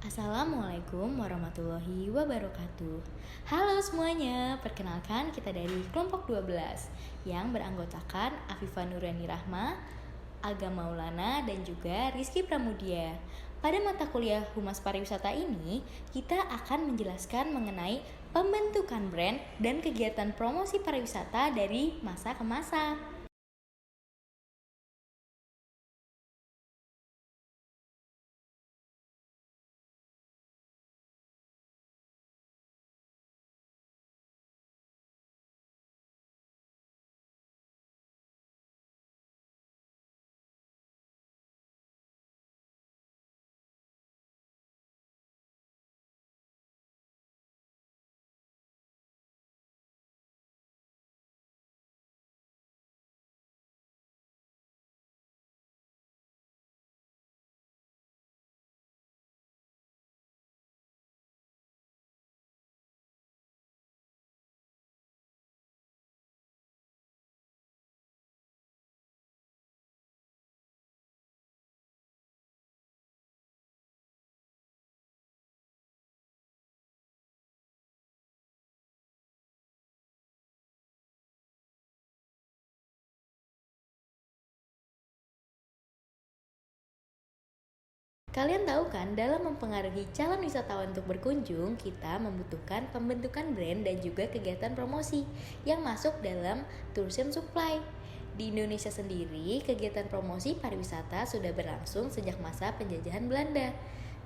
Assalamualaikum warahmatullahi wabarakatuh. Halo semuanya, perkenalkan kita dari kelompok 12 yang beranggotakan Afifah Nurani Rahma, Aga Maulana, dan juga Rizky Pramudia. Pada mata kuliah Humas Pariwisata ini, kita akan menjelaskan mengenai pembentukan brand dan kegiatan promosi pariwisata dari masa ke masa. Kalian tahu kan, dalam mempengaruhi calon wisatawan untuk berkunjung, kita membutuhkan pembentukan brand dan juga kegiatan promosi yang masuk dalam tourism supply. Di Indonesia sendiri, kegiatan promosi pariwisata sudah berlangsung sejak masa penjajahan Belanda.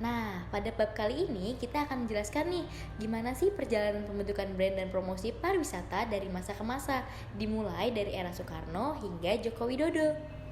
Nah, pada bab kali ini kita akan menjelaskan nih, gimana sih perjalanan pembentukan brand dan promosi pariwisata dari masa ke masa, dimulai dari era Soekarno hingga Joko Widodo.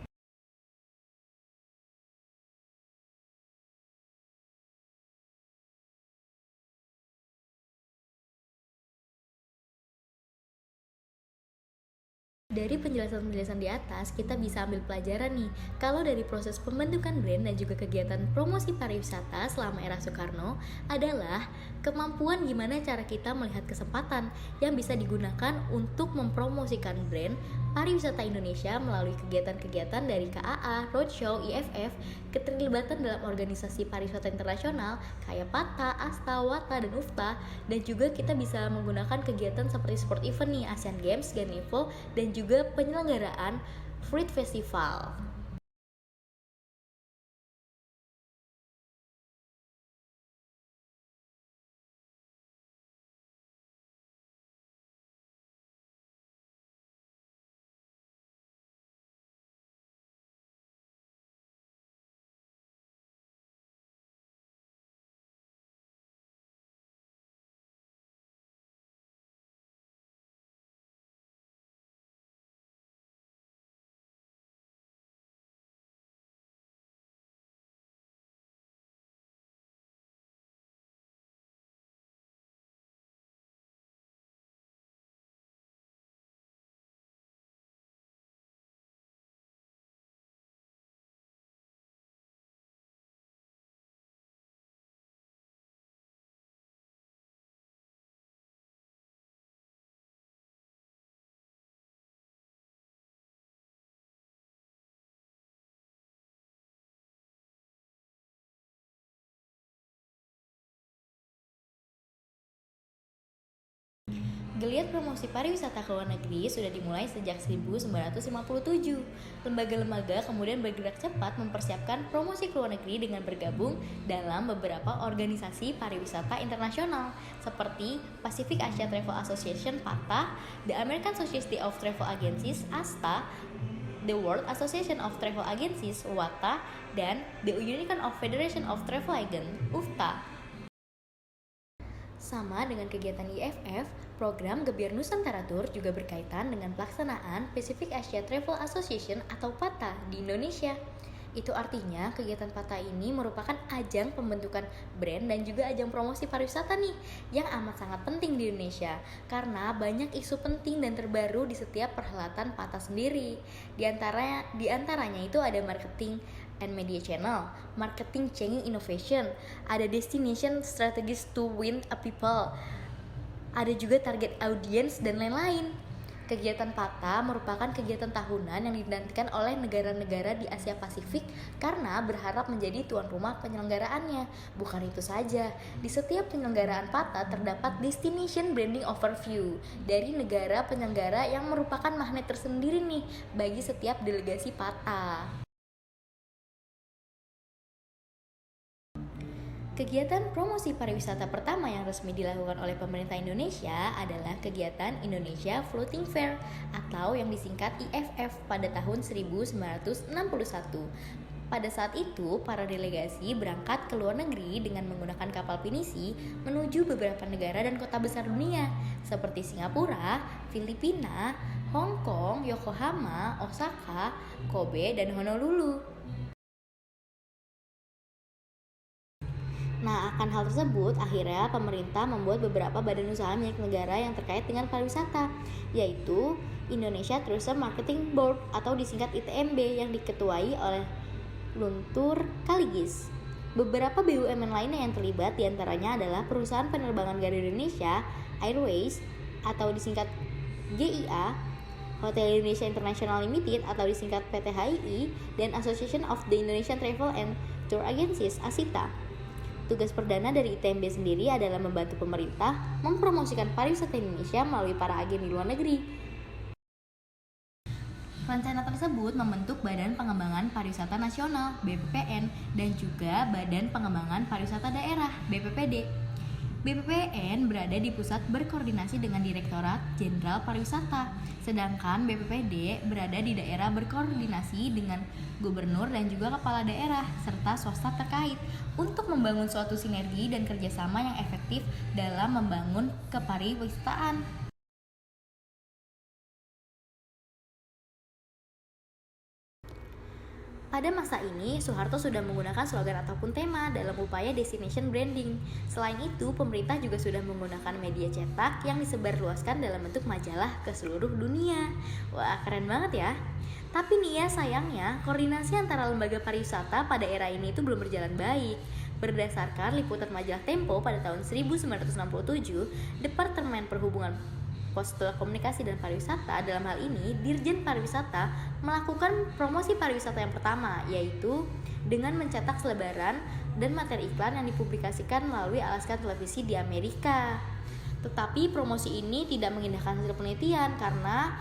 Dari penjelasan-penjelasan di atas, kita bisa ambil pelajaran nih, kalau dari proses pembentukan brand dan juga kegiatan promosi pariwisata selama era Soekarno adalah kemampuan gimana cara kita melihat kesempatan yang bisa digunakan untuk mempromosikan brand pariwisata Indonesia melalui kegiatan-kegiatan dari KAA, Roadshow, IFF, keterlibatan dalam organisasi pariwisata internasional kayak PATA, ASTA, WATA, dan UFTA, dan juga kita bisa menggunakan kegiatan seperti sport event nih, Asian Games, Ganevo, dan juga penyelenggaraan Fruit Festival. Geliat promosi pariwisata ke luar negeri sudah dimulai sejak 1957. Lembaga-lembaga kemudian bergerak cepat mempersiapkan promosi ke luar negeri dengan bergabung dalam beberapa organisasi pariwisata internasional seperti Pacific Asia Travel Association (PATA), The American Society of Travel Agencies (ASTA), The World Association of Travel Agencies (WATA), dan The Union of Federation of Travel Agents (UFTA). Sama dengan kegiatan IFF, program Gebiar Nusantara Tour juga berkaitan dengan pelaksanaan Pacific Asia Travel Association atau PATA di Indonesia. Itu artinya kegiatan PATA ini merupakan ajang pembentukan brand dan juga ajang promosi pariwisata nih, yang amat sangat penting di Indonesia karena banyak isu penting dan terbaru di setiap perhelatan PATA sendiri. Di antaranya itu ada marketing and media channel, marketing changing innovation, ada destination strategies to win a people, ada juga target audience dan lain-lain. Kegiatan PATA merupakan kegiatan tahunan yang dinantikan oleh negara-negara di Asia Pasifik karena berharap menjadi tuan rumah penyelenggaraannya. Bukan itu saja, di setiap penyelenggaraan PATA terdapat Destination Branding Overview dari negara penyelenggara yang merupakan magnet tersendiri nih bagi setiap delegasi PATA. Kegiatan promosi pariwisata pertama yang resmi dilakukan oleh pemerintah Indonesia adalah kegiatan Indonesia Floating Fair atau yang disingkat IFF pada tahun 1961. Pada saat itu, para delegasi berangkat ke luar negeri dengan menggunakan kapal pinisi menuju beberapa negara dan kota besar dunia seperti Singapura, Filipina, Hong Kong, Yokohama, Osaka, Kobe, dan Honolulu. Nah, akan hal tersebut, akhirnya pemerintah membuat beberapa badan usaha milik negara yang terkait dengan pariwisata, yaitu Indonesia Tourism Marketing Board atau disingkat ITMB yang diketuai oleh Luntur Kaligis. Beberapa BUMN lainnya yang terlibat diantaranya adalah perusahaan penerbangan Garuda Indonesia Airways atau disingkat GIA, Hotel Indonesia International Limited atau disingkat PTHII, dan Association of the Indonesian Travel and Tour Agencies (ASITA). Tugas perdana dari ITMB sendiri adalah membantu pemerintah mempromosikan pariwisata Indonesia melalui para agen di luar negeri. Rencana tersebut membentuk Badan Pengembangan Pariwisata Nasional (BPPN) dan juga Badan Pengembangan Pariwisata Daerah (BPPD). BPPN berada di pusat berkoordinasi dengan Direktorat Jenderal Pariwisata, sedangkan BPPD berada di daerah berkoordinasi dengan gubernur dan juga kepala daerah serta swasta terkait untuk membangun suatu sinergi dan kerjasama yang efektif dalam membangun kepariwisataan. Pada masa ini, Soeharto sudah menggunakan slogan ataupun tema dalam upaya destination branding. Selain itu, pemerintah juga sudah menggunakan media cetak yang disebarluaskan dalam bentuk majalah ke seluruh dunia. Wah, keren banget ya. Tapi nih ya, sayangnya, koordinasi antara lembaga pariwisata pada era ini itu belum berjalan baik. Berdasarkan liputan majalah Tempo pada tahun 1967, Departemen Perhubungan Pos Telekomunikasi dan Pariwisata, dalam hal ini Dirjen Pariwisata, melakukan promosi pariwisata yang pertama, yaitu dengan mencetak selebaran dan materi iklan yang dipublikasikan melalui alaskan televisi di Amerika. Tetapi promosi ini tidak mengindahkan hasil penelitian karena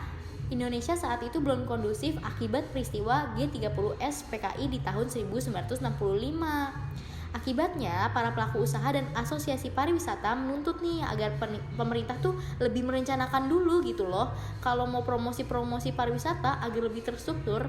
Indonesia saat itu belum kondusif akibat peristiwa G30S PKI di tahun 1965. Akibatnya, para pelaku usaha dan asosiasi pariwisata menuntut nih agar pemerintah tuh lebih merencanakan dulu gitu loh. Kalau mau promosi pariwisata agar lebih terstruktur.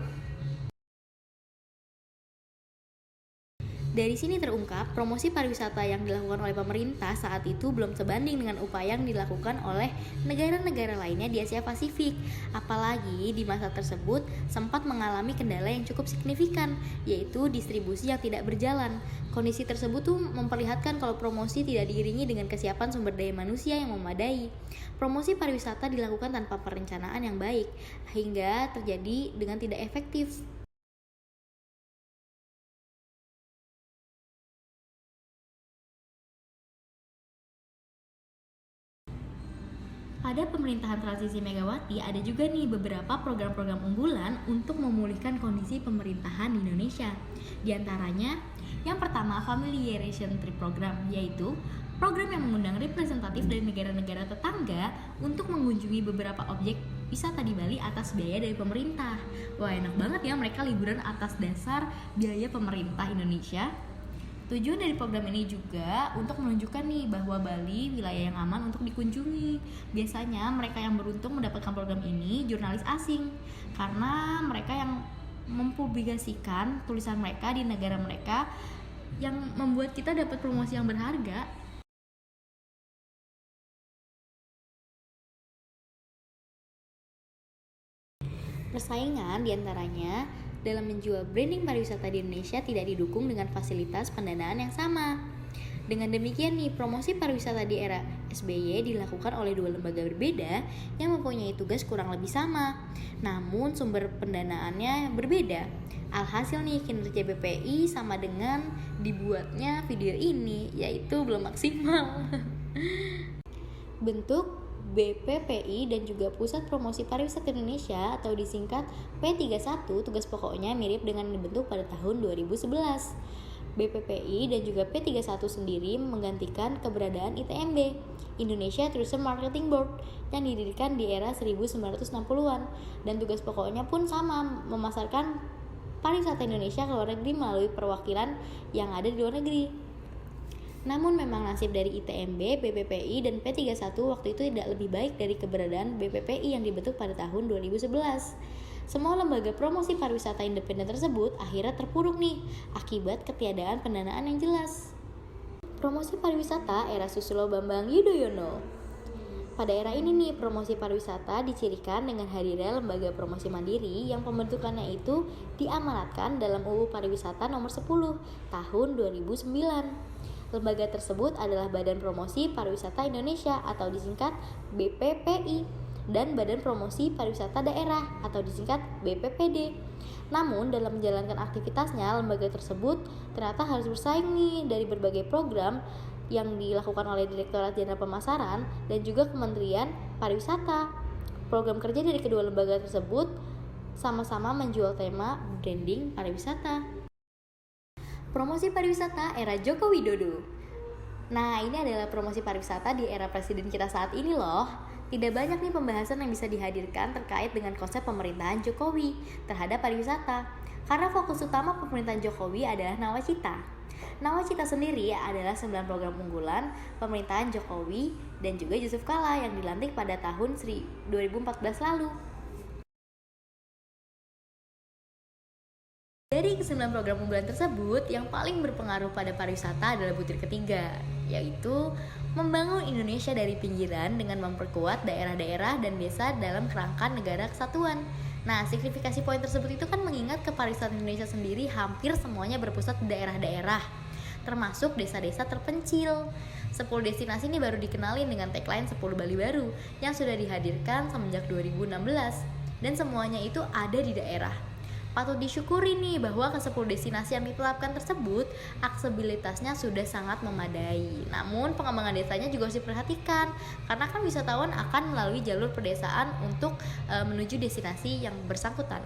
Dari sini terungkap, promosi pariwisata yang dilakukan oleh pemerintah saat itu belum sebanding dengan upaya yang dilakukan oleh negara-negara lainnya di Asia Pasifik. Apalagi di masa tersebut sempat mengalami kendala yang cukup signifikan, yaitu distribusi yang tidak berjalan. Kondisi tersebut tuh memperlihatkan kalau promosi tidak diiringi dengan kesiapan sumber daya manusia yang memadai. Promosi pariwisata dilakukan tanpa perencanaan yang baik, hingga terjadi dengan tidak efektif. Pada pemerintahan transisi Megawati ada juga nih beberapa program-program unggulan untuk memulihkan kondisi pemerintahan di Indonesia. Di antaranya, yang pertama Familiarization Trip Program, yaitu program yang mengundang representatif dari negara-negara tetangga untuk mengunjungi beberapa objek wisata di Bali atas biaya dari pemerintah. Wah, enak banget ya, mereka liburan atas dasar biaya pemerintah Indonesia. Tujuan dari program ini juga untuk menunjukkan nih bahwa Bali wilayah yang aman untuk dikunjungi. Biasanya mereka yang beruntung mendapatkan program ini jurnalis asing karena mereka yang mempublikasikan tulisan mereka di negara mereka yang membuat kita dapat promosi yang berharga. Persaingan diantaranya dalam menjual branding pariwisata di Indonesia tidak didukung dengan fasilitas pendanaan yang sama. Dengan demikian nih, promosi pariwisata di era SBY dilakukan oleh dua lembaga berbeda yang mempunyai tugas kurang lebih sama, namun sumber pendanaannya berbeda. Alhasil nih, kinerja BPI sama dengan dibuatnya video ini, yaitu belum maksimal. Bentuk BPPI dan juga Pusat Promosi Pariwisata Indonesia atau disingkat P31, tugas pokoknya mirip dengan yang dibentuk pada tahun 2011. BPPI dan juga P31 sendiri menggantikan keberadaan ITMB, Indonesia Tourism Marketing Board, yang didirikan di era 1960-an, dan tugas pokoknya pun sama, memasarkan pariwisata Indonesia ke luar negeri melalui perwakilan yang ada di luar negeri. Namun memang nasib dari ITMB, BPPI, dan P31 waktu itu tidak lebih baik dari keberadaan BPPI yang dibentuk pada tahun 2011. Semua lembaga promosi pariwisata independen tersebut akhirnya terpuruk nih, akibat ketiadaan pendanaan yang jelas. Promosi pariwisata era Susilo Bambang Yudhoyono. Pada era ini nih, promosi pariwisata dicirikan dengan hadirnya lembaga promosi mandiri yang pembentukannya itu diamanatkan dalam UU Pariwisata nomor 10 tahun 2009. Lembaga tersebut adalah Badan Promosi Pariwisata Indonesia atau disingkat BPPI dan Badan Promosi Pariwisata Daerah atau disingkat BPPD. Namun dalam menjalankan aktivitasnya, lembaga tersebut ternyata harus bersaing nih dari berbagai program yang dilakukan oleh Direktorat Jenderal Pemasaran dan juga Kementerian Pariwisata. Program kerja dari kedua lembaga tersebut sama-sama menjual tema branding pariwisata. Promosi pariwisata era Joko Widodo. Nah, ini adalah promosi pariwisata di era presiden kita saat ini loh. Tidak banyak nih pembahasan yang bisa dihadirkan terkait dengan konsep pemerintahan Jokowi terhadap pariwisata, karena fokus utama pemerintahan Jokowi adalah Nawacita. Nawacita sendiri adalah 9 program unggulan pemerintahan Jokowi dan juga Yusuf Kala yang dilantik pada tahun 2014 lalu. Dari ke-9 program unggulan tersebut, yang paling berpengaruh pada pariwisata adalah butir ketiga, yaitu membangun Indonesia dari pinggiran dengan memperkuat daerah-daerah dan desa dalam kerangka negara kesatuan. Nah, signifikasi poin tersebut itu kan mengingat ke pariwisata Indonesia sendiri hampir semuanya berpusat di daerah-daerah, termasuk desa-desa terpencil. 10 destinasi ini baru dikenalin dengan tagline 10 Bali baru yang sudah dihadirkan semenjak 2016, dan semuanya itu ada di daerah. Patut disyukuri nih bahwa ke-10 destinasi yang ditetapkan tersebut aksesibilitasnya sudah sangat memadai. Namun pengembangan desanya juga harus diperhatikan, karena kan wisatawan akan melalui jalur pedesaan untuk menuju destinasi yang bersangkutan.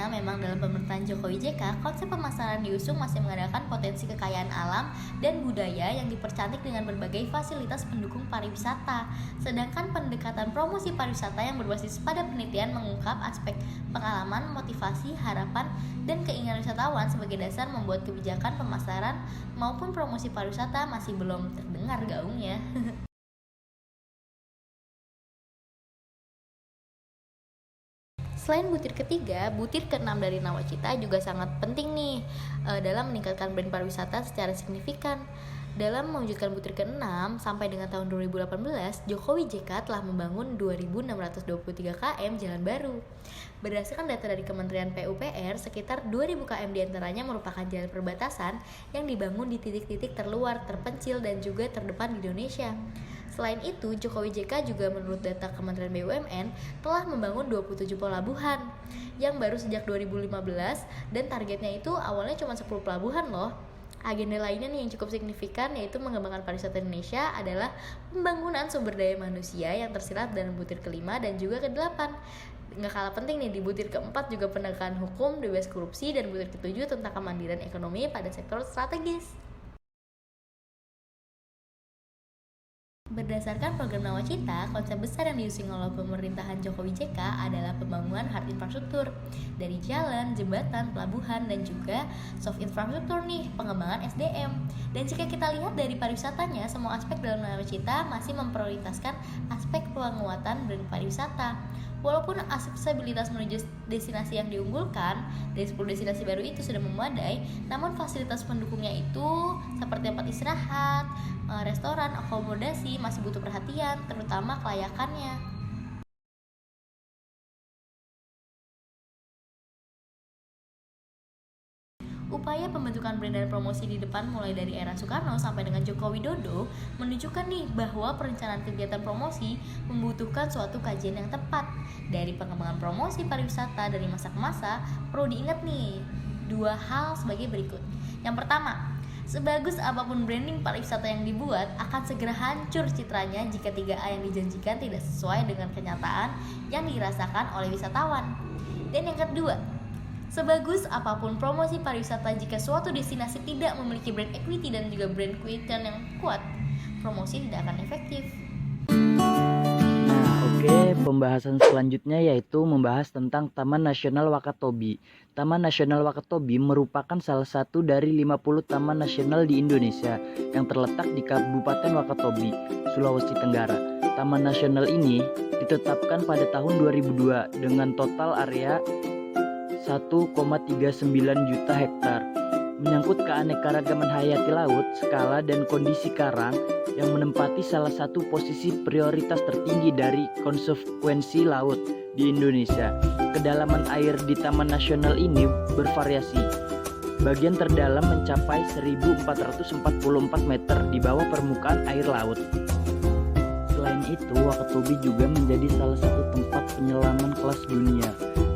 Memang dalam pemerintahan Jokowi JK, konsep pemasaran diusung masih mengandalkan potensi kekayaan alam dan budaya yang dipercantik dengan berbagai fasilitas pendukung pariwisata. Sedangkan pendekatan promosi pariwisata yang berbasis pada penelitian mengungkap aspek pengalaman, motivasi, harapan, dan keinginan wisatawan sebagai dasar membuat kebijakan pemasaran maupun promosi pariwisata masih belum terdengar gaungnya. Selain butir ketiga, butir ke-6 dari Nawacita juga sangat penting nih dalam meningkatkan brand pariwisata secara signifikan. Dalam mewujudkan butir ke-6 sampai dengan tahun 2018, Jokowi JK telah membangun 2.623 km jalan baru. Berdasarkan data dari Kementerian PUPR, sekitar 2.000 km diantaranya merupakan jalan perbatasan yang dibangun di titik-titik terluar, terpencil, dan juga terdepan di Indonesia. Selain itu, Jokowi JK juga menurut data Kementerian BUMN telah membangun 27 pelabuhan yang baru sejak 2015, dan targetnya itu awalnya cuma 10 pelabuhan loh. Agenda lainnya nih yang cukup signifikan yaitu mengembangkan pariwisata Indonesia adalah pembangunan sumber daya manusia yang tersirat dalam butir ke-5 dan juga ke-8. Nggak kalah penting nih, di butir ke-4 juga penegakan hukum, bebas korupsi, dan butir ke-7 tentang kemandirian ekonomi pada sektor strategis. Berdasarkan program Nawacita, konsep besar yang diusung oleh pemerintahan Jokowi JK adalah pembangunan hard infrastruktur dari jalan, jembatan, pelabuhan, dan juga soft infrastruktur nih, pengembangan SDM. Dan jika kita lihat dari pariwisatanya, semua aspek dalam Nawacita masih memprioritaskan aspek penguatan brand pariwisata. Walaupun aksesibilitas menuju destinasi yang diunggulkan dari 10 destinasi baru itu sudah memadai, namun fasilitas pendukungnya itu seperti tempat istirahat, restoran, akomodasi masih butuh perhatian, terutama kelayakannya. Upaya pembentukan brand dan promosi di depan mulai dari era Soekarno sampai dengan Joko Widodo menunjukkan nih bahwa perencanaan kegiatan promosi membutuhkan suatu kajian yang tepat. Dari pengembangan promosi pariwisata dari masa ke masa, perlu diingat nih 2 hal sebagai berikut. Yang pertama, Sebagus apapun branding pariwisata yang dibuat, akan segera hancur citranya jika 3A yang dijanjikan tidak sesuai dengan kenyataan yang dirasakan oleh wisatawan. Dan yang kedua, sebagus apapun promosi pariwisata, jika suatu destinasi tidak memiliki brand equity dan juga brand quotient yang kuat, promosi tidak akan efektif. Oke, pembahasan selanjutnya yaitu membahas tentang Taman Nasional Wakatobi. Taman Nasional Wakatobi merupakan salah satu dari 50 taman nasional di Indonesia yang terletak di Kabupaten Wakatobi, Sulawesi Tenggara. Taman nasional ini ditetapkan pada tahun 2002 dengan total area 1,39 juta hektar. Menyangkut keanekaragaman hayati laut, skala dan kondisi karang yang menempati salah satu posisi prioritas tertinggi dari konsekuensi laut di Indonesia. Kedalaman air di Taman Nasional ini bervariasi. Bagian terdalam mencapai 1444 meter di bawah permukaan air laut. Selain itu, Wakatobi juga menjadi salah satu tempat penyelaman kelas dunia.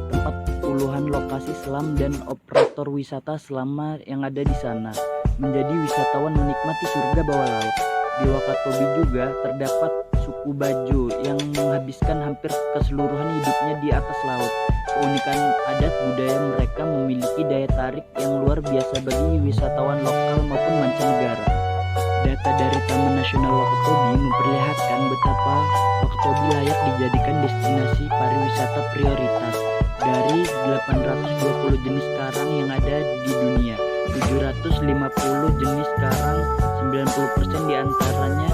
Tempat puluhan lokasi selam dan operator wisata selama yang ada di sana. Menjadi wisatawan menikmati surga bawah laut. Di Wakatobi juga terdapat suku Bajo yang menghabiskan hampir keseluruhan hidupnya di atas laut. Keunikan adat budaya mereka memiliki daya tarik yang luar biasa bagi wisatawan lokal maupun mancanegara. Data dari Taman Nasional Wakatobi memperlihatkan betapa Wakatobi layak dijadikan destinasi pariwisata prioritas. Dari 820 jenis karang yang ada di dunia, 750 jenis karang, 90% diantaranya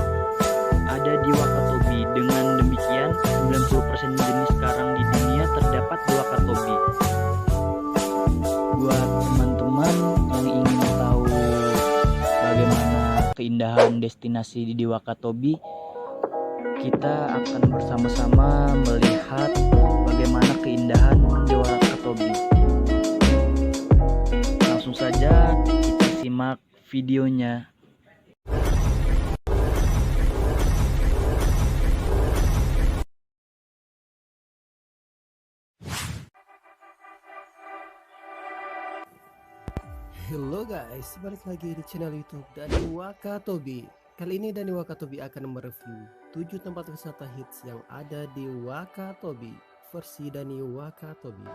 ada di Wakatobi. Dengan demikian, 90% jenis karang di dunia terdapat di Wakatobi. Buat teman-teman yang ingin tahu bagaimana keindahan destinasi di Wakatobi, kita akan bersama-sama melihat bagaimana keindahan di Wakatobi. Langsung saja kita simak videonya. Halo guys, balik lagi di channel YouTube Dani Wakatobi. Kali ini Dani Wakatobi akan mereview 7 tempat wisata hits yang ada di Wakatobi versi Dani Wakatobi.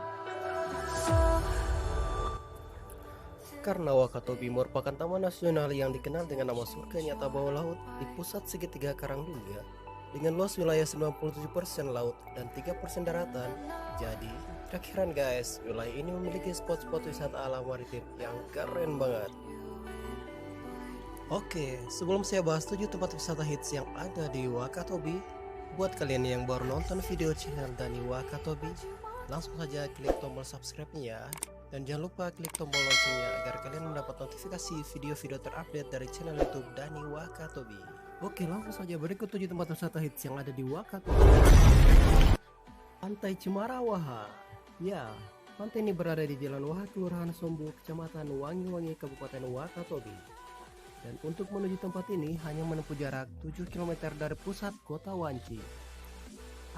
Karena Wakatobi merupakan taman nasional yang dikenal dengan nama surga nyata bawah laut di pusat segitiga karang dunia, dengan luas wilayah 97% laut dan 3% daratan. Jadi gak heran guys, wilayah ini memiliki spot-spot wisata alam maritim yang keren banget. Oke, sebelum saya bahas 7 tempat wisata hits yang ada di Wakatobi, buat kalian yang baru nonton video channel Dani Wakatobi, langsung saja klik tombol subscribe-nya. Dan jangan lupa klik tombol loncengnya agar kalian mendapat notifikasi video-video terupdate dari channel YouTube Dani Wakatobi. Oke, langsung saja berikut 7 tempat wisata hits yang ada di Wakatobi. Pantai Cemarawaha. Ya, pantai ini berada di Jalan Waha, Kelurahan Sombo, Kecamatan Wangi-Wangi, Kabupaten Wakatobi. Dan untuk menuju tempat ini hanya menempuh jarak 7 km dari pusat kota Wanci.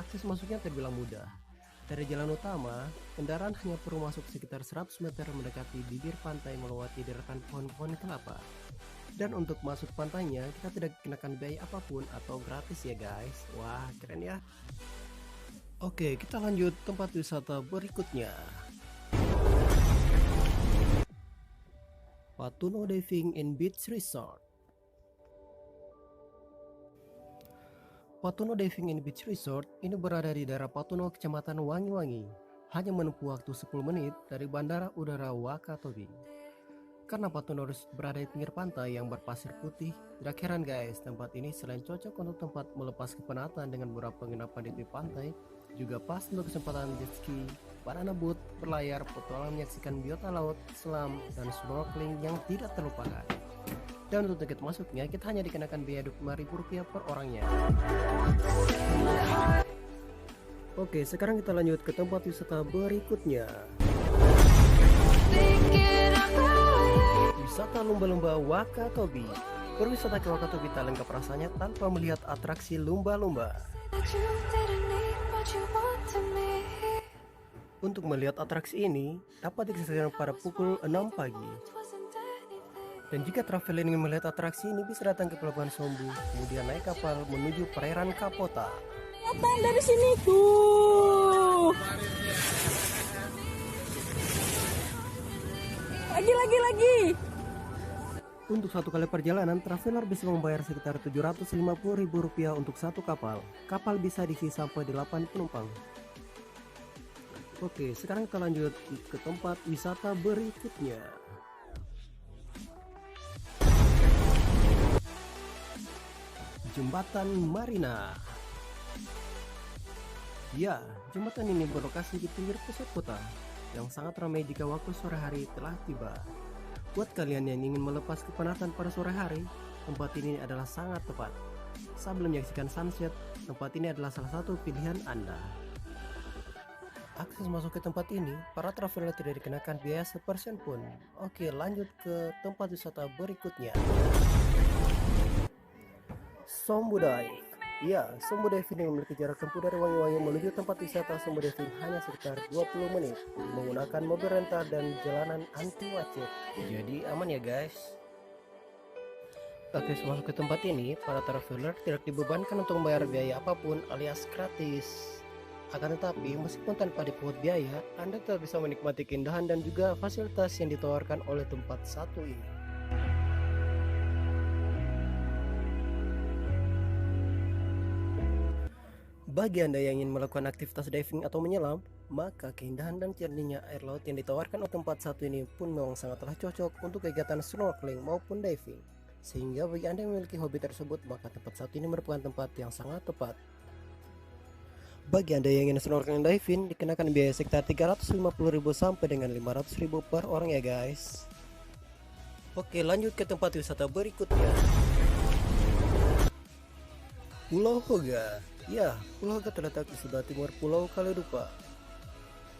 Akses masuknya terbilang mudah. Dari jalan utama, kendaraan hanya perlu masuk sekitar 100 meter mendekati bibir pantai melewati deretan pohon-pohon kelapa. Dan untuk masuk pantainya, kita tidak dikenakan biaya apapun atau gratis ya guys. Wah, keren ya. Oke, kita lanjut tempat wisata berikutnya. Patuno Diving and Beach Resort. Patuno Diving and Beach Resort ini berada di daerah Patuno, Kecamatan Wangi-Wangi. Hanya menempuh waktu 10 menit dari Bandara Udara Wakatobi. Karena Patuno berada di pinggir pantai yang berpasir putih, tidak heran guys, tempat ini selain cocok untuk tempat melepas kepenatan dengan beberapa penginapan di tepi pantai, juga pas untuk kesempatan jet ski, banana boat, berlayar, petualang menyaksikan biota laut, selam, dan snorkeling yang tidak terlupakan. Dan untuk tiket masuknya kita hanya dikenakan biaya Rp25.000 per orangnya. Oke, sekarang kita lanjut ke tempat wisata berikutnya. Wisata lumba-lumba Wakatobi. Berwisata ke Wakatobi tak lengkap rasanya tanpa melihat atraksi lumba-lumba. Untuk melihat atraksi ini dapat disaksikan pada pukul 6 pagi. Dan jika traveler ingin melihat atraksi ini bisa datang ke Pelabuhan Sombu, kemudian naik kapal menuju perairan Kapota. Datang dari sini tuh. Lagi. Untuk satu kali perjalanan, traveler bisa membayar sekitar Rp750.000 untuk satu kapal. Kapal bisa diisi sampai 8 penumpang. Oke, sekarang kita lanjut ke tempat wisata berikutnya. Jembatan Marina. Ya, jembatan ini berlokasi di pinggir pusat kota, yang sangat ramai jika waktu sore hari telah tiba. Buat kalian yang ingin melepas kepenatan pada sore hari, tempat ini adalah sangat tepat. Sebelum menyaksikan sunset, tempat ini adalah salah satu pilihan Anda. Akses masuk ke tempat ini, para traveler tidak dikenakan biaya sepersen pun. Oke, lanjut ke tempat wisata berikutnya. Sombu Dive. Ya, Sombu Diving memiliki jarak tempuh dari Wangi-Wangi menuju tempat wisata Sombu Diving hanya sekitar 20 menit menggunakan mobil rental dan jalanan anti macet. Jadi aman ya guys. Akses masuk ke tempat ini, para traveler tidak dibebankan untuk membayar biaya apapun alias gratis. Akan tetapi, meskipun tanpa dipungut biaya, Anda tetap bisa menikmati keindahan dan juga fasilitas yang ditawarkan oleh tempat satu ini. Bagi Anda yang ingin melakukan aktivitas diving atau menyelam, maka keindahan dan jernihnya air laut yang ditawarkan oleh tempat satu ini pun memang sangatlah cocok untuk kegiatan snorkeling maupun diving. Sehingga bagi Anda yang memiliki hobi tersebut, maka tempat satu ini merupakan tempat yang sangat tepat. Bagi Anda yang ingin snorkeling diving, dikenakan biaya sekitar Rp350.000 sampai dengan Rp500.000 per orang ya guys. Oke, lanjut ke tempat wisata berikutnya. Pulau Hoga. Ya, Pulau Hoga terletak di sebelah timur Pulau Kaledupa.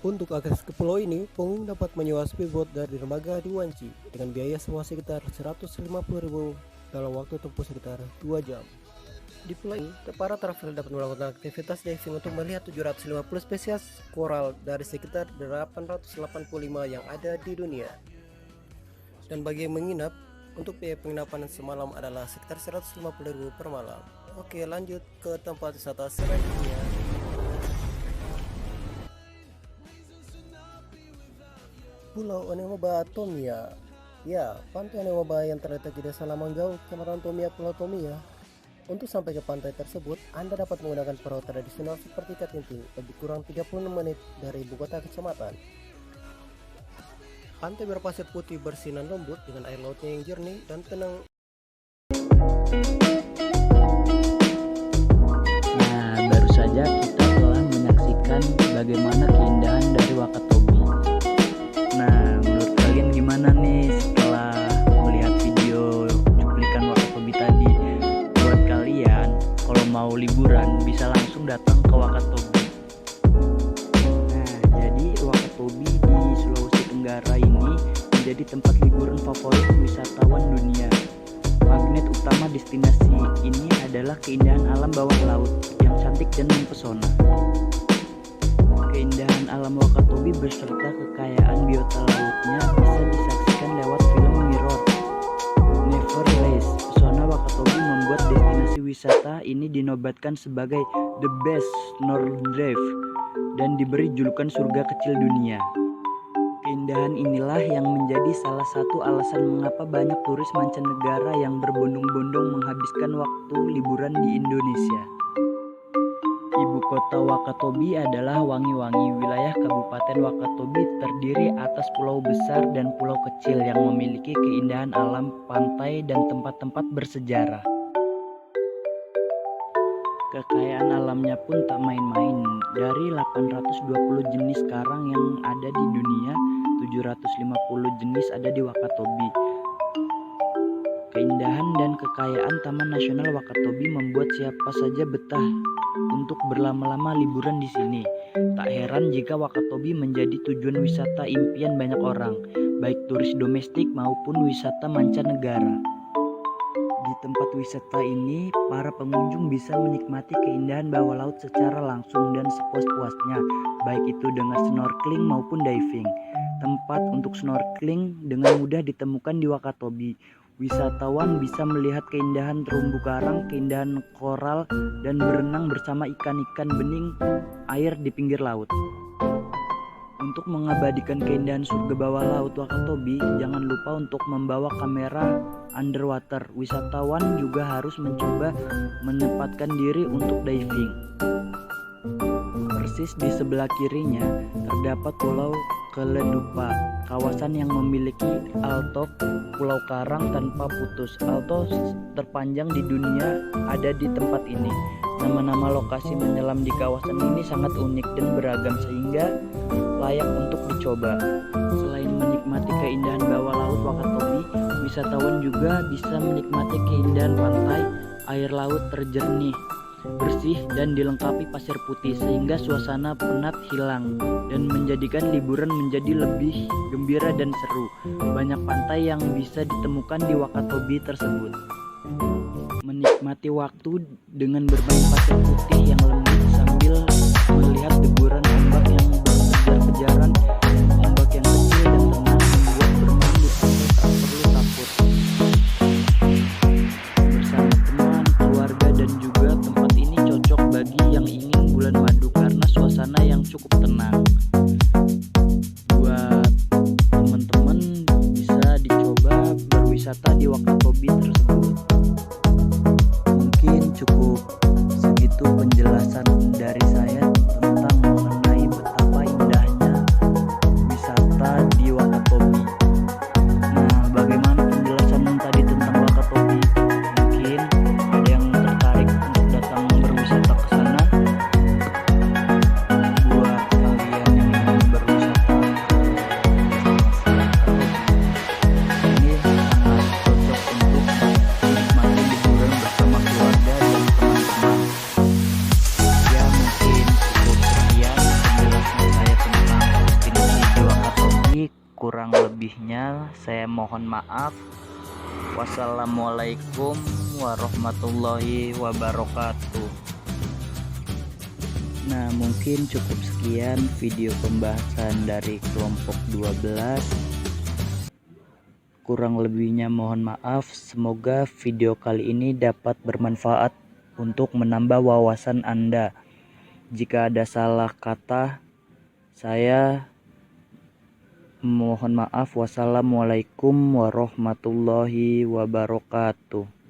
Untuk akses ke pulau ini, pengunjung dapat menyewa speedboat dari dermaga di Wanci dengan biaya sewa sekitar Rp150.000 dalam waktu tempuh sekitar 2 jam. Di pulau ini, para traveler dapat melakukan aktivitas diving untuk melihat 750 spesies koral dari sekitar 885 yang ada di dunia. Dan bagi yang menginap, untuk biaya penginapan semalam adalah sekitar Rp150.000 per malam. Oke, lanjut ke tempat wisata selanjutnya. Pulau Onemoba Tomiya. Ya, pantai Onemoba yang terletak di desa Lamanggau, Kecamatan Tomiya, Pulau Tomiya. Untuk sampai ke pantai tersebut, Anda dapat menggunakan perahu tradisional seperti katinting, lebih kurang 36 menit dari ibu kota kecamatan. Pantai berpasir putih bersinar lembut dengan air lautnya yang jernih dan tenang. Nah, baru saja kita telah menyaksikan bagaimana keindahan dari Wakatobi. Nah, menurut kalian gimana nih setelah melihat video cuplikan Wakatobi tadi? Buat kalian, kalau mau liburan bisa langsung datang ke Wakatobi. Nah, jadi Wakatobi di Sulawesi Tenggara ini menjadi tempat liburan favorit wisatawan dunia. Magnet utama destinasi ini adalah keindahan alam bawah laut yang cantik dan mempesona. Keindahan alam Wakatobi beserta kekayaan biota lautnya bisa disaksikan lewat film Mirror, Never Less. Pesona Wakatobi membuat destinasi wisata ini dinobatkan sebagai the best snorkeling dan diberi julukan surga kecil dunia. Keindahan inilah yang menjadi salah satu alasan mengapa banyak turis mancanegara yang berbondong-bondong menghabiskan waktu liburan di Indonesia. Ibu kota Wakatobi adalah Wangi-Wangi. Wilayah Kabupaten Wakatobi terdiri atas pulau besar dan pulau kecil yang memiliki keindahan alam, pantai, dan tempat-tempat bersejarah. Kekayaan alamnya pun tak main-main. Dari 820 jenis karang yang ada di dunia, 750 jenis ada di Wakatobi. Keindahan dan kekayaan Taman Nasional Wakatobi membuat siapa saja betah untuk berlama-lama liburan di sini. Tak heran jika Wakatobi menjadi tujuan wisata impian banyak orang, baik turis domestik maupun wisata mancanegara. Di tempat wisata ini, para pengunjung bisa menikmati keindahan bawah laut secara langsung dan sepuas-puasnya, baik itu dengan snorkeling maupun diving. Tempat untuk snorkeling dengan mudah ditemukan di Wakatobi. Wisatawan bisa melihat keindahan terumbu karang, keindahan koral, dan berenang bersama ikan-ikan bening air di pinggir laut. Untuk mengabadikan keindahan surga bawah laut Wakatobi, jangan lupa untuk membawa kamera underwater. Wisatawan juga harus mencoba menempatkan diri untuk diving. Persis di sebelah kirinya terdapat Pulau Keledupa, kawasan yang memiliki alto pulau karang tanpa putus. Alto terpanjang di dunia ada di tempat ini. Nama-nama lokasi menyelam di kawasan ini sangat unik dan beragam sehingga layak untuk dicoba. Selain menikmati keindahan bawah laut Wakatobi, wisatawan juga bisa menikmati keindahan pantai. Air laut terjernih, bersih, dan dilengkapi pasir putih sehingga suasana penat hilang dan menjadikan liburan menjadi lebih gembira dan seru. Banyak pantai yang bisa ditemukan di Wakatobi tersebut. Menikmati waktu dengan bermain pasir putih yang lembut sambil melihat deburan ombak yang berkejar-kejaran, ombak yang kecil dan tenang membuat bermain di pantai tak perlu takut. Bersama teman, keluarga, dan juga tempat ini cocok bagi yang ingin bulan madu karena suasana yang cukup tenang. Buat teman-teman bisa dicoba berwisata di Wakatobi tersebut. Mungkin cukup segitu penjelasan dari saya tentang mengenai betapa indahnya wisata di Wakatobi. Nah, bagaimana penjelasan tadi tentang Wakatobi? Mungkin ada yang tertarik untuk datang berwisata ke sana. Buat kalian yang ingin berwisata ini sangat cocok untuk menikmati liburan bersama keluarga dan teman-teman. Ya, mungkin cukup sekian penjelasan saya tentang destinasi Wakatobi. Kurang lebihnya saya mohon maaf. Wassalamualaikum warahmatullahi wabarakatuh. Nah, mungkin cukup sekian video pembahasan dari kelompok 12. Kurang lebihnya mohon maaf. Semoga video kali ini dapat bermanfaat untuk menambah wawasan Anda. Jika ada salah kata, saya mohon maaf. Wassalamualaikum warahmatullahi wabarakatuh.